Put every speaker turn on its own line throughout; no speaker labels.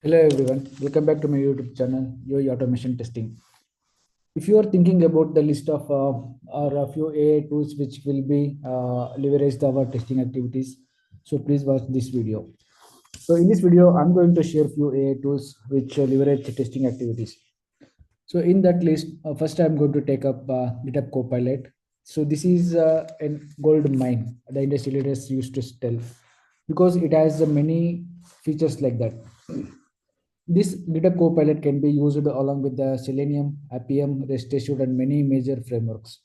Hello everyone, welcome back to my YouTube channel, UI Automation Testing. If you are thinking about the list of or a few AI tools which will be leveraged our testing activities, so please watch this video. So in this video, I'm going to share few AI tools which leverage testing activities. So in that list, first I'm going to take up GitHub Copilot. So this is a gold mine the industry leaders used to tell because it has many features like that. This GitHub Copilot can be used along with the Selenium, Appium, REST Assured, and many major frameworks.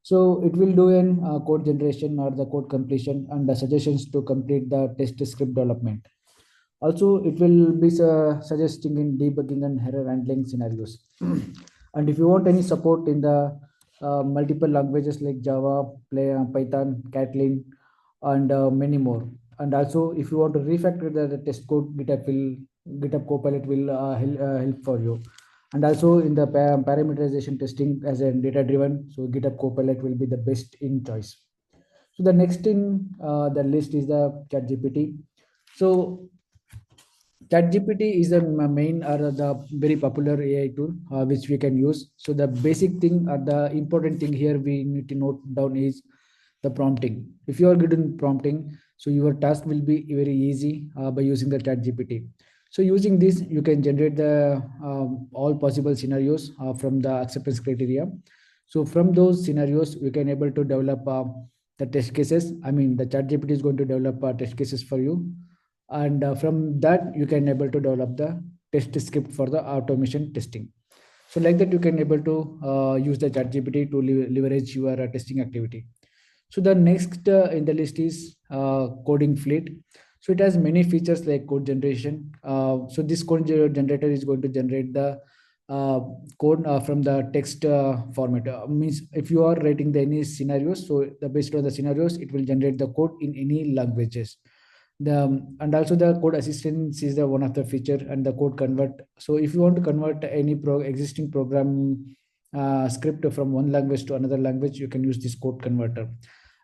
So it will do an code generation or the code completion and the suggestions to complete the test script development. Also, it will be suggesting in debugging and error handling scenarios. And if you want any support in the multiple languages like Java, Python, Kotlin, and many more. And also, if you want to refactor the test code, GitHub Copilot will help for you. And also in the parameterization testing as a data driven, so GitHub Copilot will be the best in choice. So the next in the list is the ChatGPT. So ChatGPT is the main or the very popular AI tool which we can use. So the basic thing or the important thing here we need to note down is the prompting. If you are good in prompting, so your task will be very easy by using the ChatGPT. So using this, you can generate the all possible scenarios from the acceptance criteria. So from those scenarios, we can able to develop the test cases. I mean, the ChatGPT is going to develop test cases for you, and from that you can able to develop the test script for the automation testing. So like that you can able to use the ChatGPT to leverage your testing activity. So the next in the list is CoodingFleet. So it has many features like code generation. So this generator is going to generate the uh, code from the text format. Means if you are writing the any scenarios, so the based on the scenarios, it will generate the code in any languages. And also the code assistance is the one of the feature, and the code convert. So if you want to convert any existing program script from one language to another language, you can use this code converter.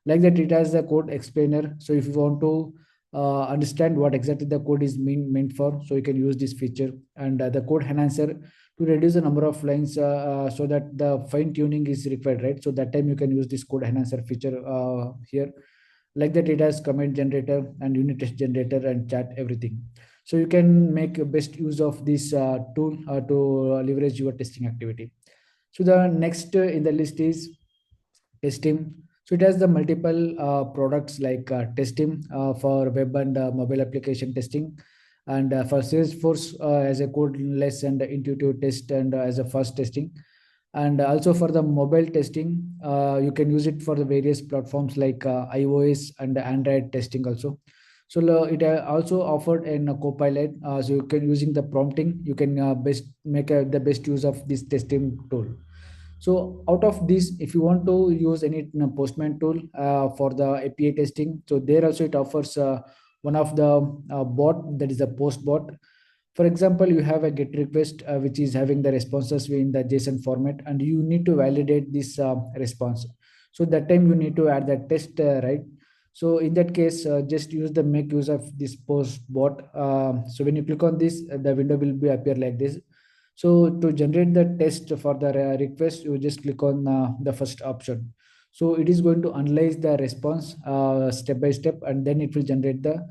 Like that, it has the code explainer. So if you want to understand what exactly the code is meant for, so you can use this feature. And the code enhancer to reduce the number of lines so that the fine tuning is required, right? So that time you can use this code enhancer feature here. Like that, it has comment generator and unit test generator and chat everything. So you can make best use of this tool to leverage your testing activity. So the next in the list is Testim. So it has the multiple products like Testim for web and mobile application testing, and for Salesforce as a codeless and intuitive test, and as a fast testing. And also for the mobile testing, you can use it for the various platforms like iOS and Android testing also. So it also offered in a Copilot. So you can using the prompting, you can best make the best use of this testing tool. So out of this, if you want to use any Postman tool for the API testing, so there also it offers one of the bot, that is a Postbot. For example, you have a GET request which is having the responses in the JSON format, and you need to validate this response. So that time you need to add the test, right? So in that case, just use the make use of this Postbot. So when you click on this, the window will be appear like this. So to generate the test for the request, you just click on the first option. So it is going to analyze the response step by step, and then it will generate the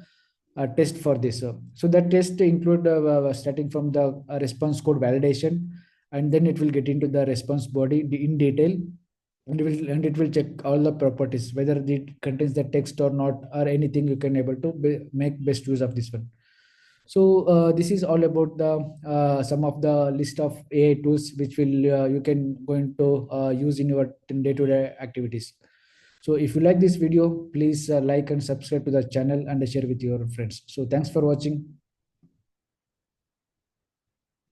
test for this. So that test include starting from the response code validation, and then it will get into the response body in detail, and it will check all the properties whether it contains the text or not, or anything. You can able to make best use of this one. So this is all about the some of the list of AI tools which will you can going to use in your day-to-day activities. So if you like this video, please like and subscribe to the channel and share with your friends. So thanks for watching.